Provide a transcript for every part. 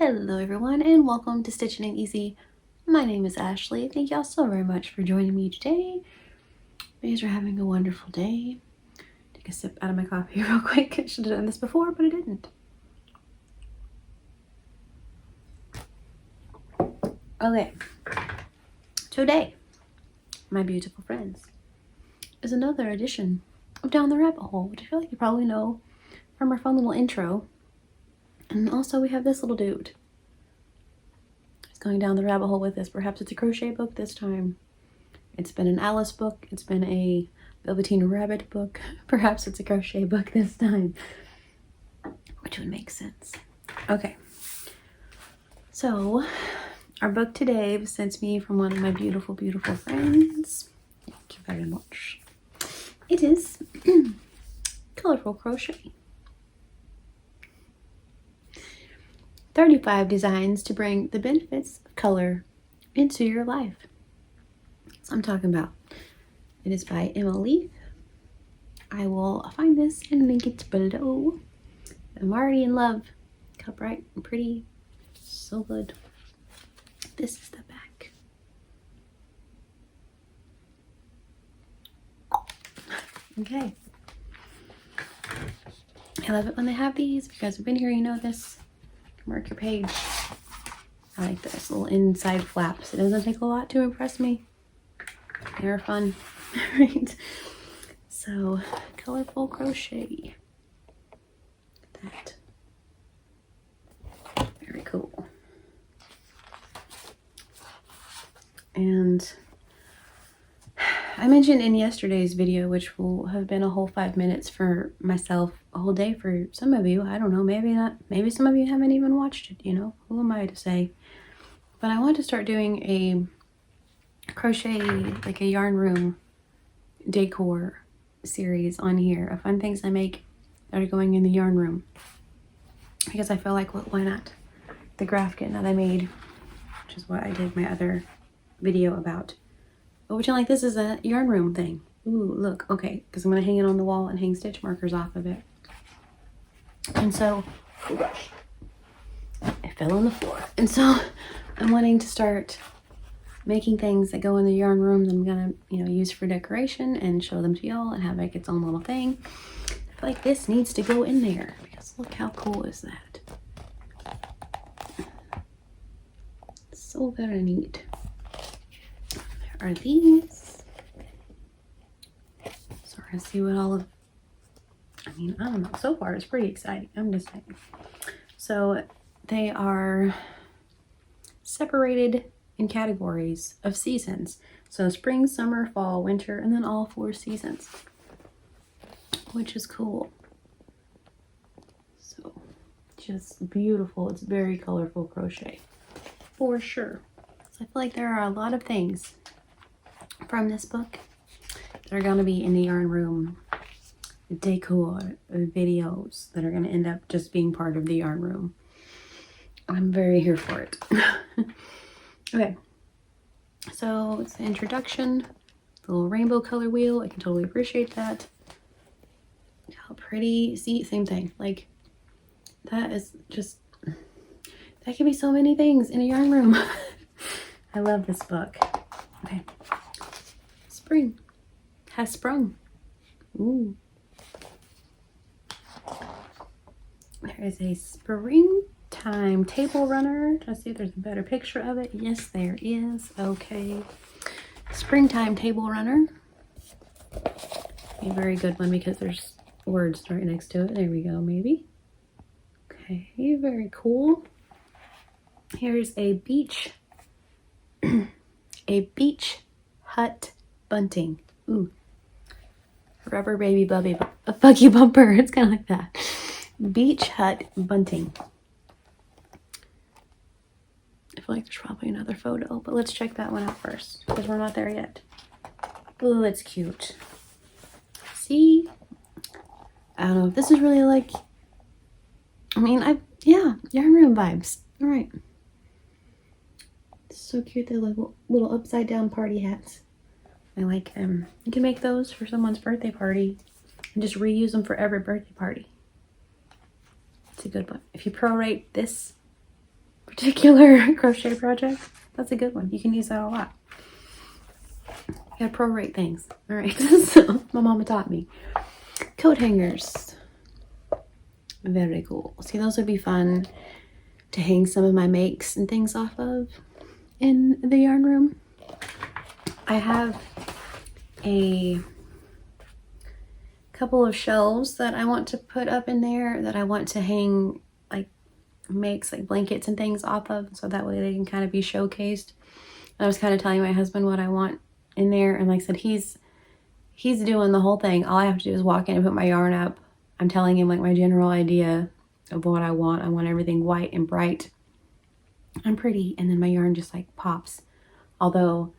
Hello everyone and welcome to Stitching It Easy. My name is Ashley. Thank y'all so very much for joining me today. You guys are having a wonderful day. Take a sip out of my coffee real quick. I should have done this before, but I didn't. Okay, today, my beautiful friends, is another edition of Down the Rabbit Hole, which I feel like you probably know from our fun little intro. And also we have this little dude. He's going down the rabbit hole with us. Perhaps it's a crochet book this time. It's been an Alice book. It's been a Velveteen Rabbit book. Perhaps it's a crochet book this time. Which would make sense. Okay. So, our book today was sent to me from one of my beautiful, beautiful friends. Thank you very much. It is Colorful Crochet. 35 designs to bring the benefits of color into your life. So I'm talking about. It is by Emma Leaf. I will find this and link it below. I'm already in love. Look how bright and pretty. So good. This is the back. Okay. I love it when they have these. If you guys have been here, you know this. Mark your page. I like this little inside flaps. It doesn't take a lot to impress me. They're fun. Right? So, Colorful Crochet. That. Very cool. And I mentioned in yesterday's video, which will have been a whole 5 minutes for myself, a whole day for some of you. I don't know, maybe not. Maybe some of you haven't even watched it, you know? Who am I to say? But I want to start doing a crochet, like a yarn room decor series on here of fun things I make that are going in the yarn room. Because I feel like, well, why not? The graph kit that I made, which is what I did my other video about. But which, like, this is a yarn room thing. Ooh, look, okay, because I'm going to hang it on the wall and hang stitch markers off of it. And so, oh gosh, it fell on the floor. And so, I'm wanting to start making things that go in the yarn room that I'm going to, use for decoration and show them to y'all and have like its own little thing. I feel like this needs to go in there because look how cool is that. So very neat. There are these. So we're gonna see what all of, I don't know, so far it's pretty exciting. I'm just saying. So they are separated in categories of seasons. So spring, summer, fall, winter, and then all 4 seasons, which is cool. So just beautiful. It's very colorful crochet for sure. So I feel like there are a lot of things from this book that are going to be in the yarn room decor videos that are going to end up just being part of the yarn room. I'm very here for it. Okay, so it's the introduction, the little rainbow color wheel. I can totally appreciate that. How pretty. See, same thing. Like, that is just, that can be so many things in a yarn room. I love this book. Okay. Spring has sprung. Ooh. There is a springtime table runner. Let's see if there's a better picture of it. Yes, there is. Okay. Springtime table runner. A very good one because there's words right next to it. There we go, maybe. Okay, very cool. Here's a beach hut bunting. Ooh. Rubber baby buggy bumper. It's kind of like that. Beach hut bunting. I feel like there's probably another photo, but let's check that one out first because we're not there yet. Ooh, it's cute. See? I don't know if this is really like, yeah, yarn room vibes. All right. So cute. They're like little upside down party hats. I like them. You can make those for someone's birthday party and just reuse them for every birthday party. It's a good one. If you prorate this particular crochet project. That's a good one. You can use that a lot. You gotta prorate things. All right. So my mama taught me. Coat hangers. Very cool. See, those would be fun to hang some of my makes and things off of in the yarn room. I have a couple of shelves that I want to put up in there that I want to hang like makes like blankets and things off of, so that way they can kind of be showcased. I was kind of telling my husband what I want in there, and like I said, he's doing the whole thing. All I have to do is walk in and put my yarn up. I'm telling him like my general idea of what I want. I want everything white and bright and pretty, and then my yarn just like pops. Although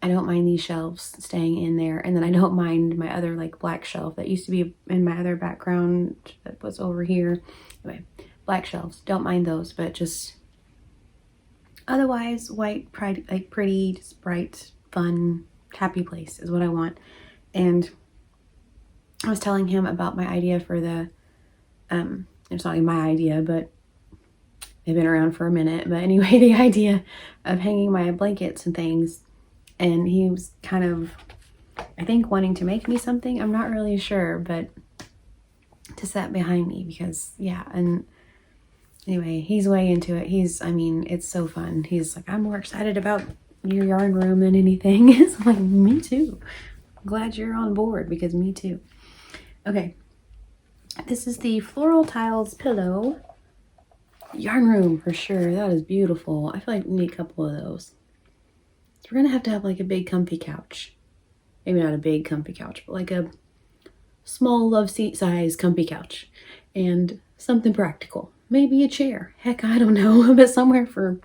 I don't mind these shelves staying in there, and then I don't mind my other like black shelf that used to be in my other background that was over here. Anyway, black shelves, don't mind those, but just otherwise white, like pretty, just bright, fun, happy place is what I want. And I was telling him about my idea for the it's not even my idea, but they've been around for a minute, but anyway, the idea of hanging my blankets and things. And he was kind of, I think, wanting to make me something. I'm not really sure, but to set behind me because, yeah. And anyway, he's way into it. I mean, it's so fun. He's like, I'm more excited about your yarn room than anything. So I'm like, me too. I'm glad you're on board because me too. Okay. This is the Floral Tiles Pillow yarn room for sure. That is beautiful. I feel like we need a couple of those. We're gonna have to have like a big comfy couch. Maybe not a big comfy couch, but like a small love seat size comfy couch. And something practical. Maybe a chair. Heck, I don't know. But somewhere for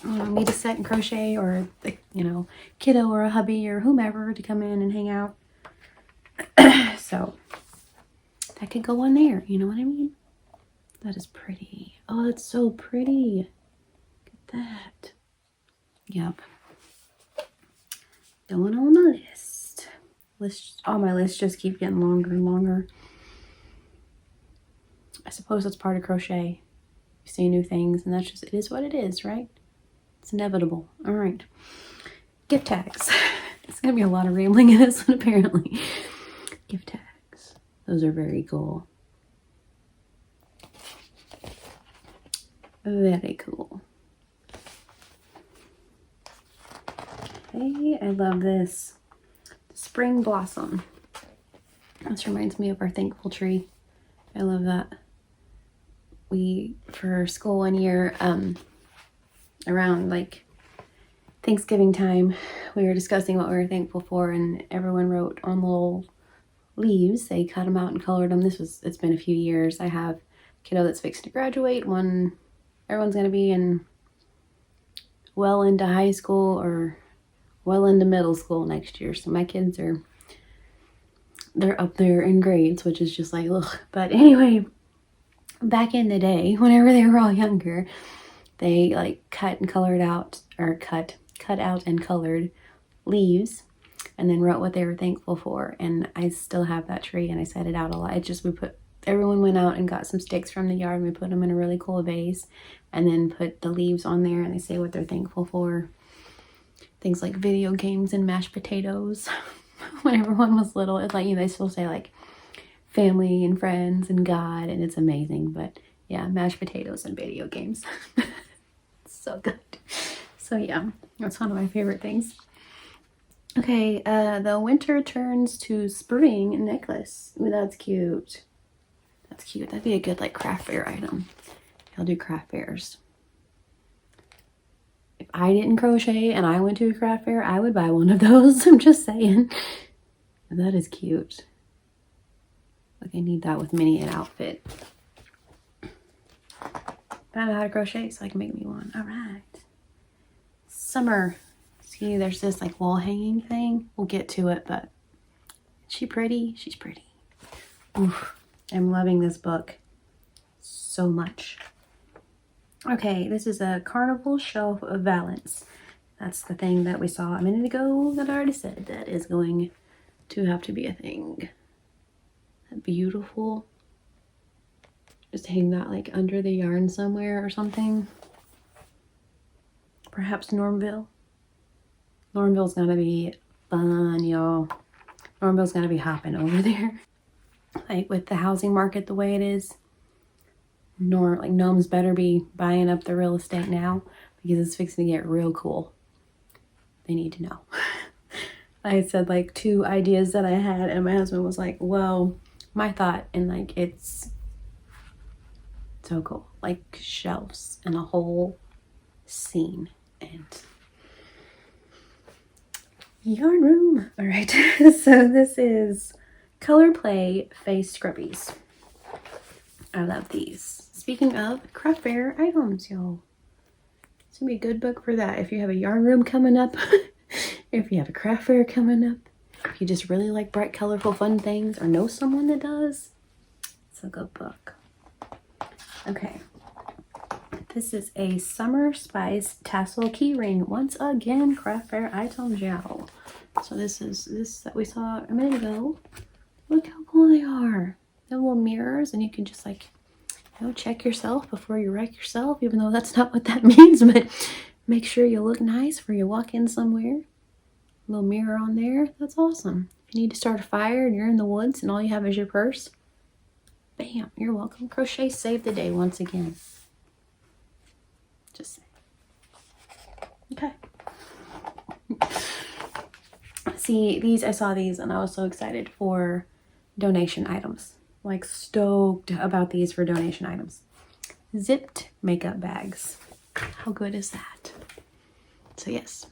me to sit and crochet, or you know, kiddo or a hubby or whomever to come in and hang out. So that could go on there, you know what I mean? That is pretty. Oh, it's so pretty. Look at that. Yep. Going on the list. All my lists just keep getting longer and longer. I suppose that's part of crochet. You see new things, and that's just, it is what it is, right? It's inevitable. All right. Gift tags. It's going to be a lot of rambling in this one, apparently. Gift tags. Those are very cool. Very cool. Okay, I love this. Spring Blossom. This reminds me of our thankful tree. I love that. For school one year, around like Thanksgiving time, we were discussing what we were thankful for, and everyone wrote on little leaves. They cut them out and colored them. It's been a few years. I have a kiddo that's fixing to graduate. Everyone's going to be well into high school or well into middle school next year. So my kids they're up there in grades, which is just like, ugh. But anyway, back in the day, whenever they were all younger, they like cut out and colored leaves and then wrote what they were thankful for. And I still have that tree, and I set it out a lot. Everyone went out and got some sticks from the yard, and we put them in a really cool vase and then put the leaves on there, and they say what they're thankful for. Things like video games and mashed potatoes. When everyone was little, it's like, they still say like family and friends and God, and it's amazing. But yeah, mashed potatoes and video games. So good. So yeah, that's one of my favorite things. Okay, the winter turns to spring necklace. Ooh, that's cute. That's cute. That'd be a good like craft fair item. I'll do craft fairs. If I didn't crochet and I went to a craft fair, I would buy one of those. I'm just saying. That is cute. Like, I need that with mini and outfit. I know how to crochet, so I can make me one. All right. Summer. See, there's this like wall hanging thing. We'll get to it, but is she pretty? She's pretty. Oof. I'm loving this book so much. Okay, this is a Carnival Shelf of Valance. That's the thing that we saw a minute ago that I already said that is going to have to be a thing. Beautiful. Just hang that like under the yarn somewhere or something. perhaps Normville. Normville's gonna be fun, y'all. Normville's gonna be hopping over there. Like with the housing market the way it is, Gnomes better be buying up the real estate now because it's fixing to get real cool. They need to know. I said like 2 ideas that I had, and my husband was like, well, my thought, and like it's so cool. Like shelves and a whole scene and yarn room. All right, so this is Color Play Face Scrubbies. I love these. Speaking of craft fair items, y'all. It's gonna be a good book for that. If you have a yarn room coming up, if you have a craft fair coming up, if you just really like bright, colorful, fun things, or know someone that does, it's a good book. Okay. This is a Summer Spice Tassel Keyring. Once again, craft fair items, y'all. So this is this that we saw a minute ago. Look how cool they are. They're little mirrors, and you can just like, you know, check yourself before you wreck yourself, even though that's not what that means, but make sure you look nice before you walk in somewhere. Little mirror on there. That's awesome. If you need to start a fire and you're in the woods and all you have is your purse, bam, you're welcome. Crochet saved the day once again. Just saying. Okay. See, these, I saw these and I was so excited for donation items. Like stoked about these for donation items. Zipped makeup bags. How good is that? So yes,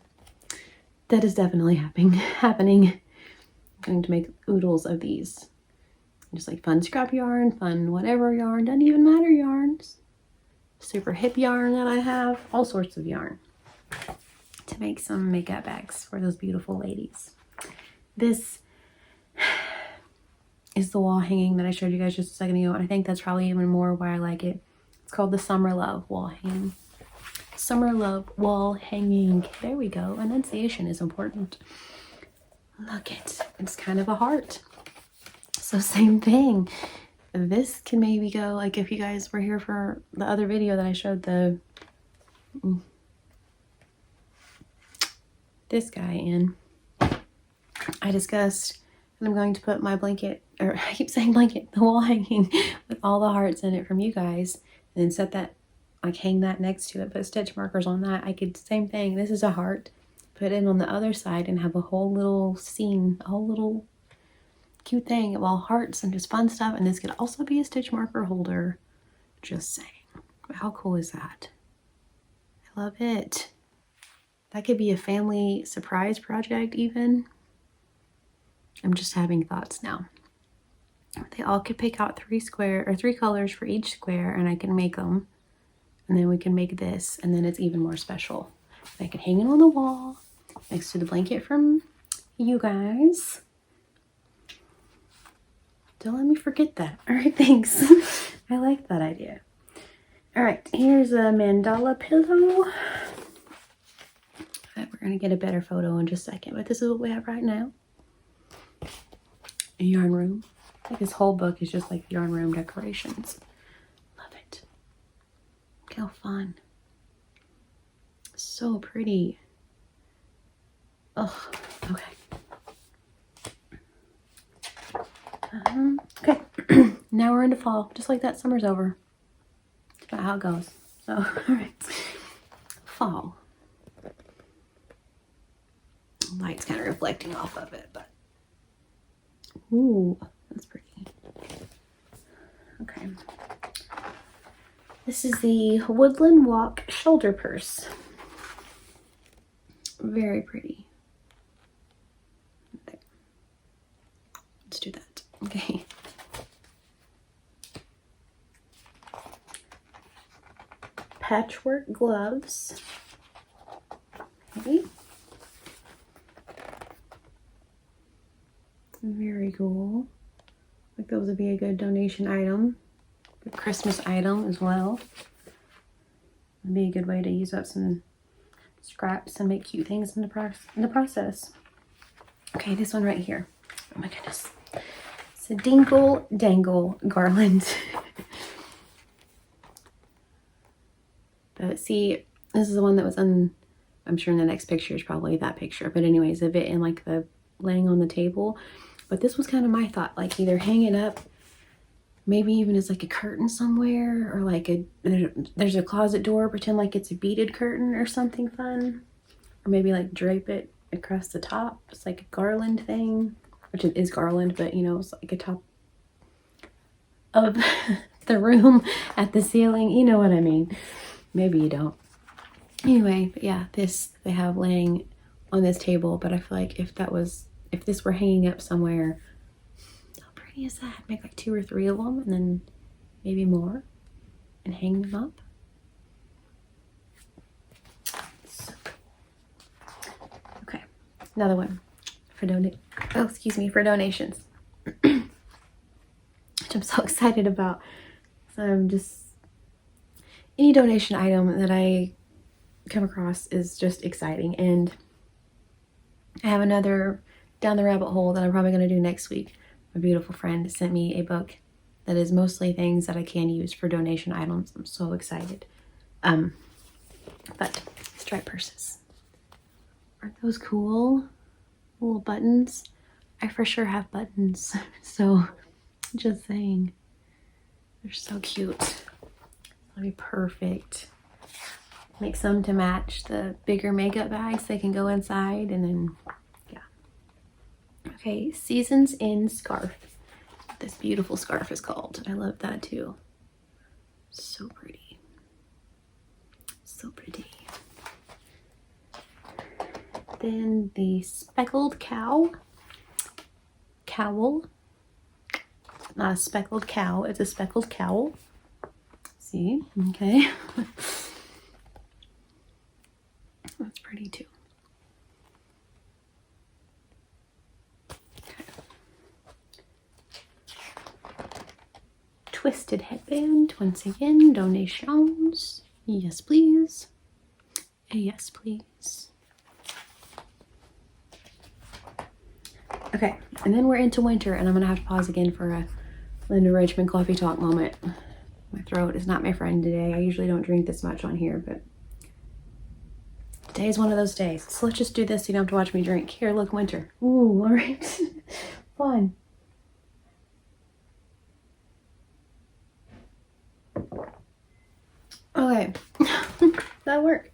that is definitely happening. I'm going to make oodles of these. Just like fun scrap yarn, fun whatever yarn, doesn't even matter yarns. Super hip yarn that I have, all sorts of yarn to make some makeup bags for those beautiful ladies. This is the wall hanging that I showed you guys just a second ago, and I think that's probably even more why I like it. It's called the Summer Love Wall Hanging. Summer Love Wall Hanging. There we go. Enunciation is important. Look it. It's kind of a heart. So same thing. This can maybe go, like if you guys were here for the other video that I showed this guy in, I discussed that I'm going to put my blanket, or I keep saying blanket, the wall hanging with all the hearts in it from you guys, and then set that, like hang that next to it, put stitch markers on that. I could, same thing, this is a heart, put it on the other side and have a whole little scene, a whole little cute thing of all hearts and just fun stuff. And this could also be a stitch marker holder. Just saying. How cool is that? I love it. That could be a family surprise project even. I'm just having thoughts now. They all could pick out 3 colors for each square, and I can make them. And then we can make this, and then it's even more special. I can hang it on the wall next to the blanket from you guys. Don't let me forget that. All right, thanks. I like that idea. All right, here's a Mandala Pillow. We're going to get a better photo in just a second, but this is what we have right now. A yarn room. I think this whole book is just like yarn room decorations. Love it. Look how fun. So pretty. Oh, okay. Okay, now we're into fall. Just like that, summer's over. That's about how it goes. So, all right. Fall. Light's kind of reflecting off of it, but ooh, that's pretty. Okay. This is the Woodland Walk shoulder purse. Very pretty. There. Let's do that. Okay. Patchwork gloves. Okay. Very cool. Like those would be a good donation item. A Christmas item as well. Would be a good way to use up some scraps and make cute things in the process. Okay, this one right here. Oh my goodness. It's a Dingle, Dangle Garland. But see, this is the one that was I'm sure in the next picture is probably that picture. But anyways, of it in like the laying on the table. But this was kind of my thought, like either hang it up, maybe even as like a curtain somewhere, or like there's a closet door, pretend like it's a beaded curtain or something fun. Or maybe like drape it across the top. It's like a garland thing, which it is garland, but you know, it's like a top of the room at the ceiling. You know what I mean? Maybe you don't. Anyway, but yeah, this they have laying on this table, but I feel like if this were hanging up somewhere, how pretty is that? Make like 2 or 3 of them and then maybe more and hang them up. So cool. Okay, another one for for donations. Which I'm so excited about. So I'm just, any donation item that I come across is just exciting. And I have another down the rabbit hole that I'm probably going to do next week. My beautiful friend sent me a book that is mostly things that I can use for donation items. I'm so excited. But striped purses, aren't those cool? Little buttons. I for sure have buttons, so just saying, they're so cute. That'll be perfect. Make some to match the bigger makeup bags. They can go inside, and then yeah. Okay, Seasons in scarf. This beautiful scarf is called. I love that too. So pretty. So pretty. Then the speckled cowl. Not a speckled cow, it's a speckled cowl. See? Okay. That's pretty too. Okay. Twisted headband, once again, donations. Yes, please. Yes, please. Okay, and then we're into winter, and I'm gonna have to pause again for a Linda Richmond coffee talk moment. My throat is not my friend today. I usually don't drink this much on here, but today is one of those days. So let's just do this so you don't have to watch me drink. Here, look, winter. Ooh, all right. Fun. Okay, that worked.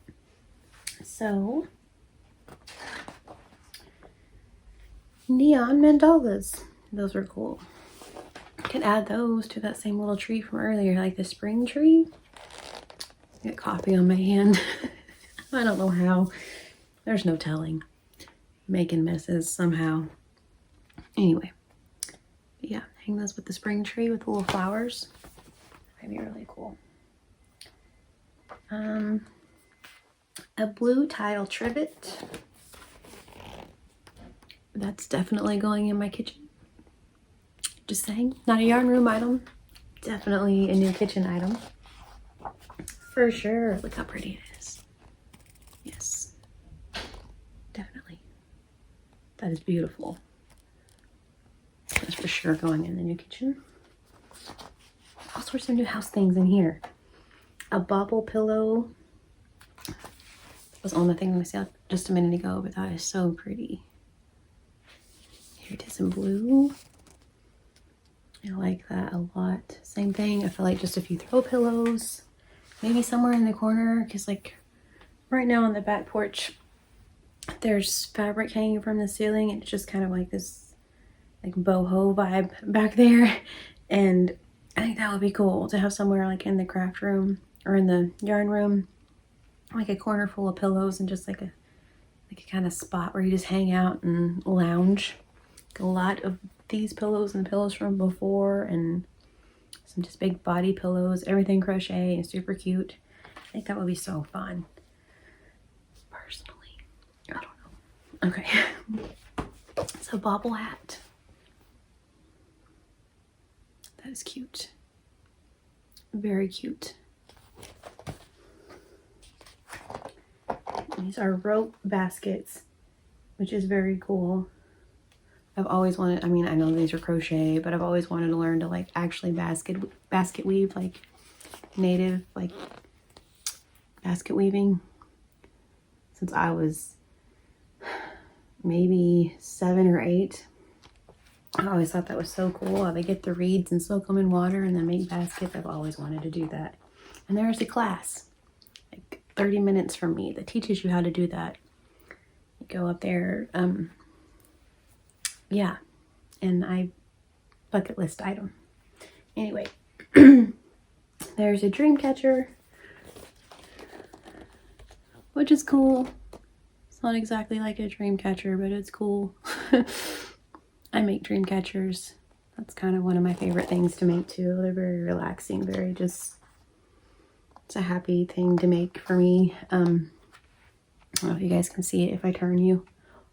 So, neon mandalas. Those are cool. Can add those to that same little tree from earlier, like the spring tree. Get coffee on my hand. I don't know how. There's no telling. Making messes somehow. Anyway, yeah, hang those with the spring tree with the little flowers. That'd be really cool. A blue tile trivet. That's definitely going in my kitchen. Just saying, not a yarn room item. Definitely a new kitchen item. For sure. Look how pretty it is. Yes. Definitely. That is beautiful. That's for sure going in the new kitchen. All sorts of new house things in here. A Bobble Pillow. Was on the thing I saw just a minute ago, but that is so pretty. Here it is in blue. I like that a lot. Same thing. I feel like just a few throw pillows. Maybe somewhere in the corner, because like right now on the back porch, there's fabric hanging from the ceiling. And it's just kind of like this like boho vibe back there. And I think that would be cool to have somewhere like in the craft room or in the yarn room, like a corner full of pillows and just like a kind of spot where you just hang out and lounge. Like a lot of these pillows and pillows from before, and some just big body pillows, everything crochet and super cute. I think that would be so fun. Personally, I don't know. Okay. So bobble hat. That is cute. Very cute. These are rope baskets, which is very cool. I've always wanted, I mean, I know these are crochet, but I've always wanted to learn to like actually basket weave, like native, like basket weaving. since I was maybe 7 or 8. I always thought that was so cool how they get the reeds and soak them in water and then make baskets. I've always wanted to do that. And there's a class, like 30 minutes from me, that teaches you how to do that. You go up there, yeah, and bucket list item. Anyway, there's a Dreamcatcher, which is cool. It's not exactly like a Dreamcatcher, but it's cool. I make Dreamcatchers. That's kind of one of my favorite things to make too. They're very relaxing, very just, it's a happy thing to make for me. I don't know if you guys can see it if I turn you.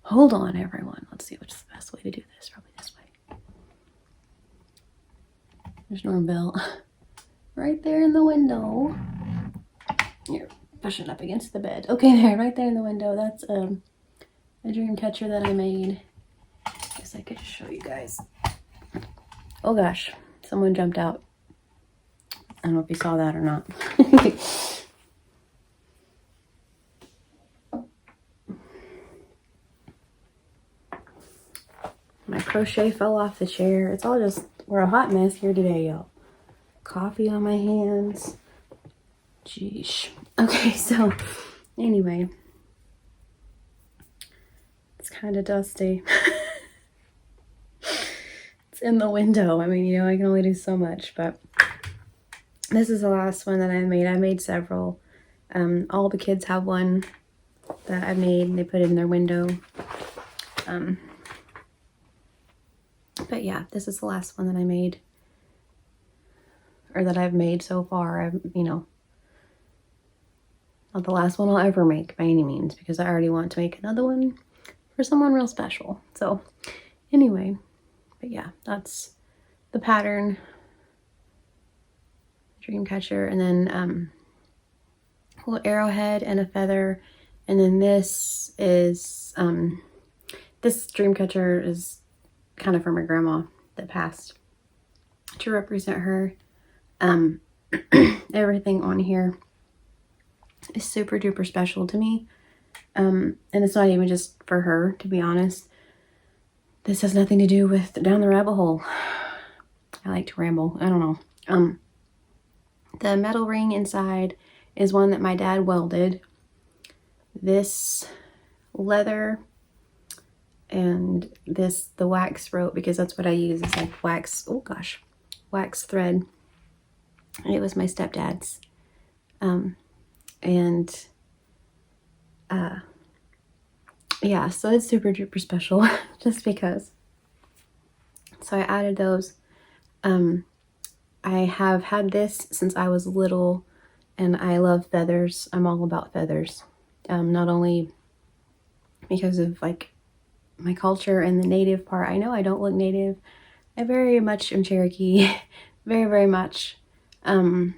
Hold on, everyone. Let's see which is the best way to do this. Probably this way. There's Norm Bell right there in the window. You're pushing up against the bed. Okay, there, right there in the window. That's a Dreamcatcher that I made. Guess I could show you guys. Oh gosh, someone jumped out. I don't know if you saw that or not. My crochet fell off the chair. It's all just, we're a hot mess here today, y'all. Coffee on my hands. Jeesh. Okay, so anyway, it's kind of dusty. It's in the window. I mean, you know, I can only do so much, but this is the last one that I made. I made several. All the kids have one that I made and they put it in their window. But yeah, this is the last one that I made, or that I've made so far. You know, not the last one I'll ever make by any means, because I already want to make another one for someone real special. So anyway, but yeah, that's the pattern, Dreamcatcher, and then a little arrowhead and a feather. And then this is, this Dreamcatcher is kind of for my grandma that passed, to represent her. Everything on here is super duper special to me. And it's not even just for her, to be honest. This has nothing to do with down the rabbit hole. I like to ramble. I don't know. The metal ring inside is one that my dad welded. This leather and this, the wax rope, because that's what I use. It's like wax, oh gosh, wax thread. And it was my stepdad's. Yeah, so it's super duper special just because. So I added those. I have had this since I was little, and I love feathers. I'm all about feathers. Not only because of like my culture and the native part. I know I don't look native. I very much am Cherokee. Very, very much. So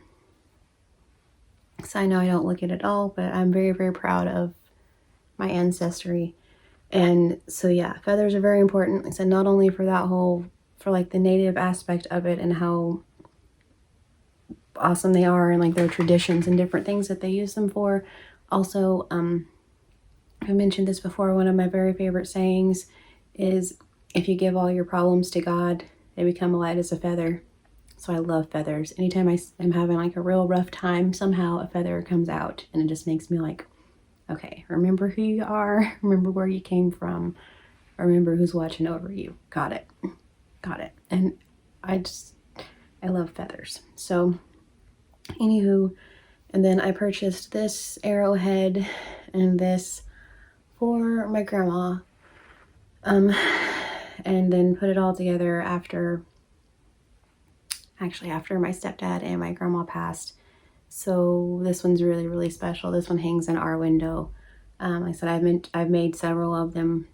I know I don't look it at all, but I'm very, very proud of my ancestry. And so yeah, feathers are very important. Like I said, not only for that whole, for like the native aspect of it and how awesome they are and like their traditions and different things that they use them for. Also, I mentioned this before, one of my very favorite sayings is, if you give all your problems to God, they become light as a feather. So I love feathers. Anytime I'm having like a real rough time, somehow a feather comes out and it just makes me like, okay, remember who you are, remember where you came from, remember who's watching over you. Got it. Got it. And I love feathers. So anywho, and then I purchased this arrowhead and this for my grandma, and then put it all together after my stepdad and my grandma passed. So this one's really, really special. This one hangs in our window. Like I said, I've made several of them,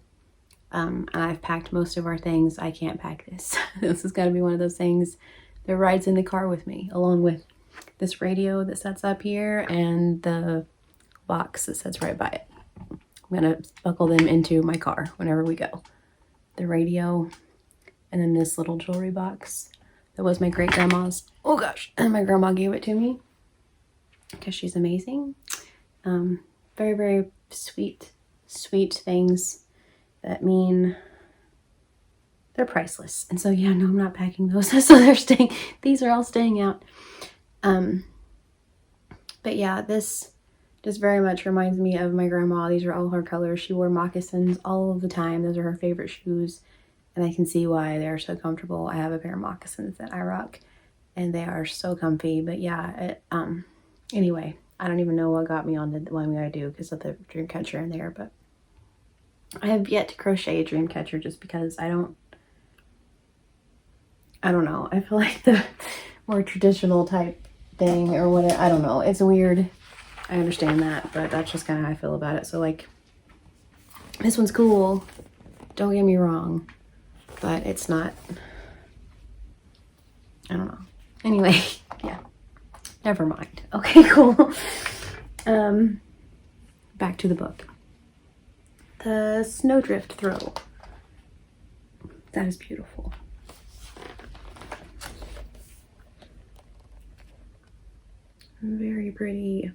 and I've packed most of our things. I can't pack this. This has got to be one of those things that rides in the car with me, along with this radio that sits up here and the box that sits right by it. I'm gonna buckle them into my car whenever we go. The radio, and then this little jewelry box that was my great grandma's. Oh gosh, and my grandma gave it to me because she's amazing. Very, very sweet, sweet things that mean they're priceless. And so, yeah, no, I'm not packing those. So they're staying, these are all staying out. But yeah, this just very much reminds me of my grandma. These are all her colors. She wore moccasins all of the time. Those are her favorite shoes. And I can see why they're so comfortable. I have a pair of moccasins that I rock and they are so comfy. But yeah, anyway, I don't even know what got me on the one I do because of the Dreamcatcher in there. But I have yet to crochet a Dreamcatcher just because I don't know. I feel like the more traditional type thing or whatever, I don't know. It's weird. I understand that, but that's just kind of how I feel about it. So like, this one's cool. Don't get me wrong, but it's not, I don't know. Anyway, yeah, never mind. Okay, cool. Back to the book. The Snowdrift Throw. That is beautiful. Very pretty.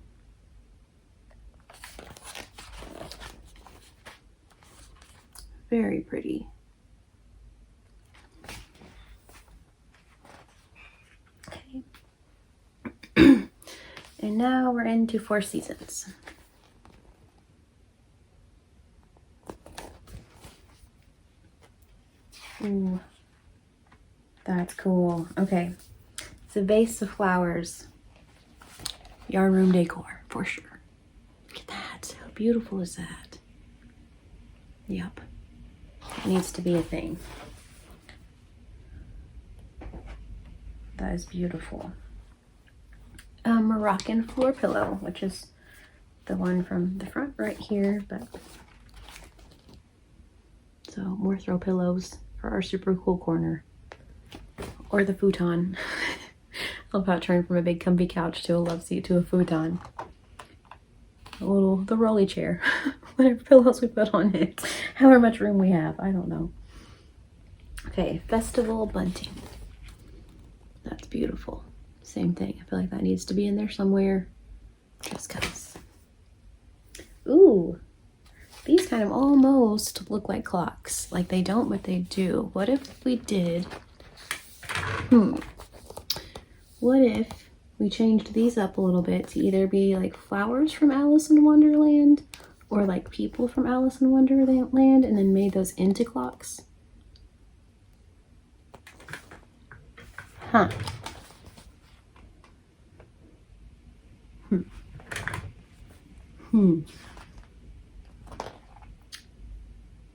Very pretty. Okay. And now we're into 4 seasons. Ooh, that's cool. Okay, it's a vase of flowers. Yarn room decor, for sure. Look at that. How beautiful is that? Yep. It needs to be a thing. That is beautiful. Moroccan floor pillow, which is the one from the front right here, but so more throw pillows for our super cool corner. Or the futon. I love how it turned from a big comfy couch to a love seat to a futon. The rolly chair. Whatever pillows we put on it. However much room we have. I don't know. Okay, Festival Bunting. That's beautiful. Same thing. I feel like that needs to be in there somewhere. Just cause. Ooh. These kind of almost look like clocks. Like they don't, but they do. What if we did... What if we changed these up a little bit to either be like flowers from Alice in Wonderland or like people from Alice in Wonderland and then made those into clocks? Huh.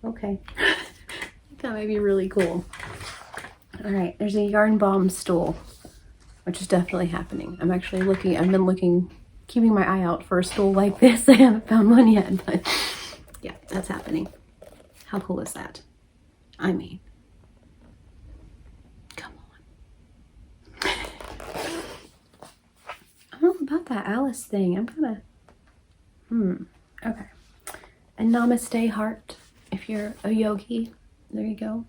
Okay. That might be really cool. All right, there's a yarn bomb stool, which is definitely happening. I've been looking, keeping my eye out for a stool like this. I haven't found one yet, but yeah, that's happening. How cool is that? I mean, come on. I don't know about that Alice thing. I'm gonna, okay. A namaste heart, if you're a yogi. There you go.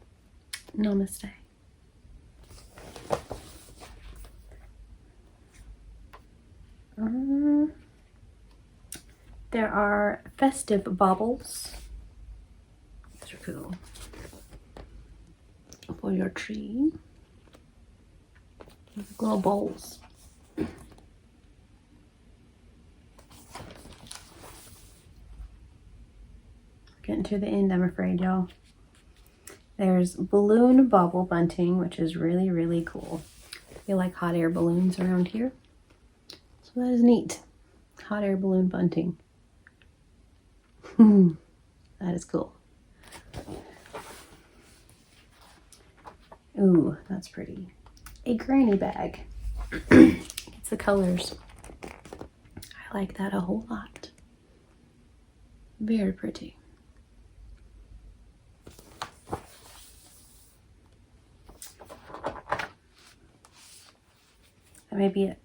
Namaste. There are festive baubles. These are cool. For your tree. Little bowls. Getting to the end, I'm afraid, y'all. There's balloon bobble bunting, which is really, really cool. I feel like hot air balloons around here. So that is neat. Hot air balloon bunting. That is cool. Ooh, that's pretty. A granny bag. It's the colors. I like that a whole lot. Very pretty. That may be it.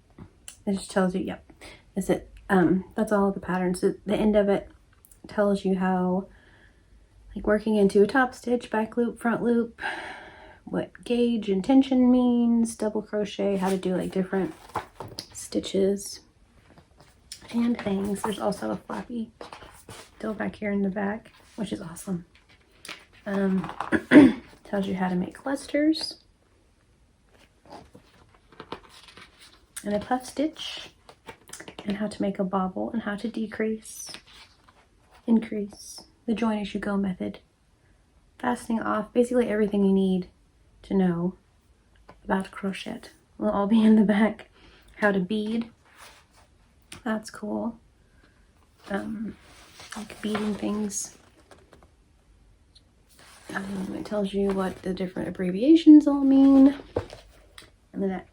It just tells you, yep. That's it. That's all of the patterns. The end of it tells you how, like, working into a top stitch, back loop, front loop, what gauge and tension means, double crochet, how to do like different stitches and things. There's also a flappy still back here in the back, which is awesome. Tells you how to make clusters and a puff stitch, and how to make a bobble, and how to decrease, increase, the join as you go method, fastening off, basically everything you need to know about crochet will all be in the back. How to bead, that's cool. Like beading things. It tells you what the different abbreviations all mean, and then it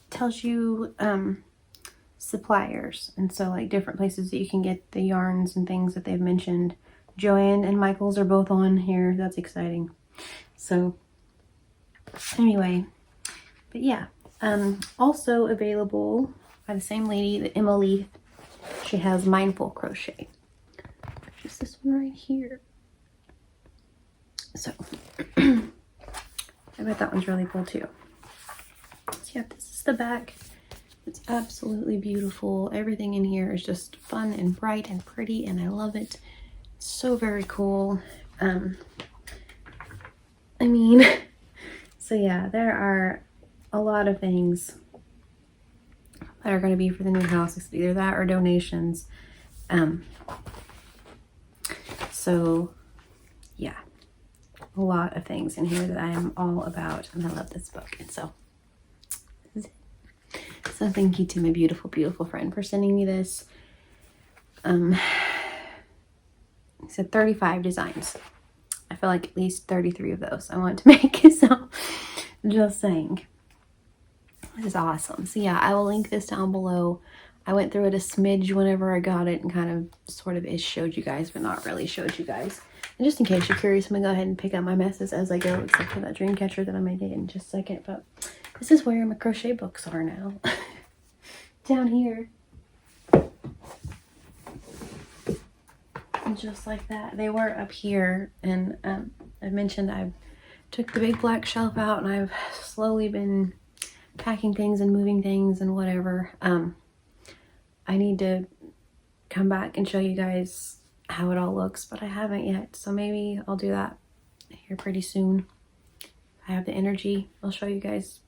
tells you suppliers, and so like different places that you can get the yarns and things that they've mentioned. Joanne and Michael's are both on here. That's exciting. So anyway, but yeah, also available by the same lady, the Emma Leith. She has Mindful Crochet, which is this one right here. So I bet that one's really cool too. So yeah, this is the back. It's absolutely beautiful. Everything in here is just fun and bright and pretty, and I love it. It's so very cool. I mean, so yeah, there are a lot of things that are going to be for the new house. It's either that or donations. So yeah, a lot of things in here that I am all about, and I love this book. And so this is it. So thank you to my beautiful, beautiful friend for sending me this. He said 35 designs. I feel like at least 33 of those I want to make. So just saying. This is awesome. So yeah, I will link this down below. I went through it a smidge whenever I got it and kind of sort of showed you guys, but not really showed you guys. And just in case you're curious, I'm gonna go ahead and pick up my messes as I go, except for that Dreamcatcher that I might get in just a second. But this is where my crochet books are now. Down here. And just like that. They were up here, and I mentioned I took the big black shelf out, and I've slowly been packing things and moving things and whatever. I need to come back and show you guys how it all looks, but I haven't yet, so maybe I'll do that here pretty soon. If I have the energy, I'll show you guys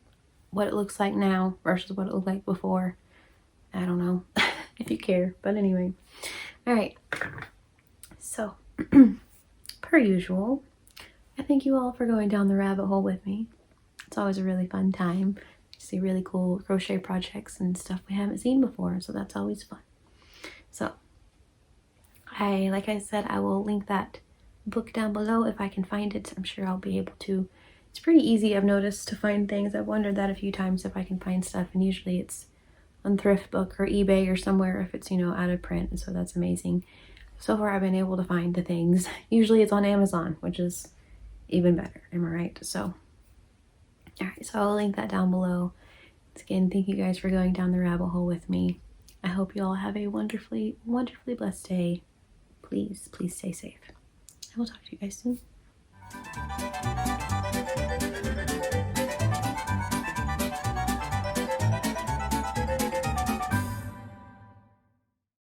what it looks like now versus what it looked like before. I don't know if you care, but anyway. All right, so per usual, I thank you all for going down the rabbit hole with me. It's always a really fun time to see really cool crochet projects and stuff we haven't seen before, so that's always fun. So like I said, I will link that book down below if I can find it. I'm sure I'll be able to. It's pretty easy, I've noticed, to find things. I've wondered that a few times if I can find stuff, and usually it's on Thrift Book or eBay or somewhere if it's, you know, out of print, and so that's amazing. So far I've been able to find the things. Usually it's on Amazon, which is even better, am I right? So alright, so I'll link that down below. Again, thank you guys for going down the rabbit hole with me. I hope you all have a wonderfully, wonderfully blessed day. Please, please stay safe. I will talk to you guys soon.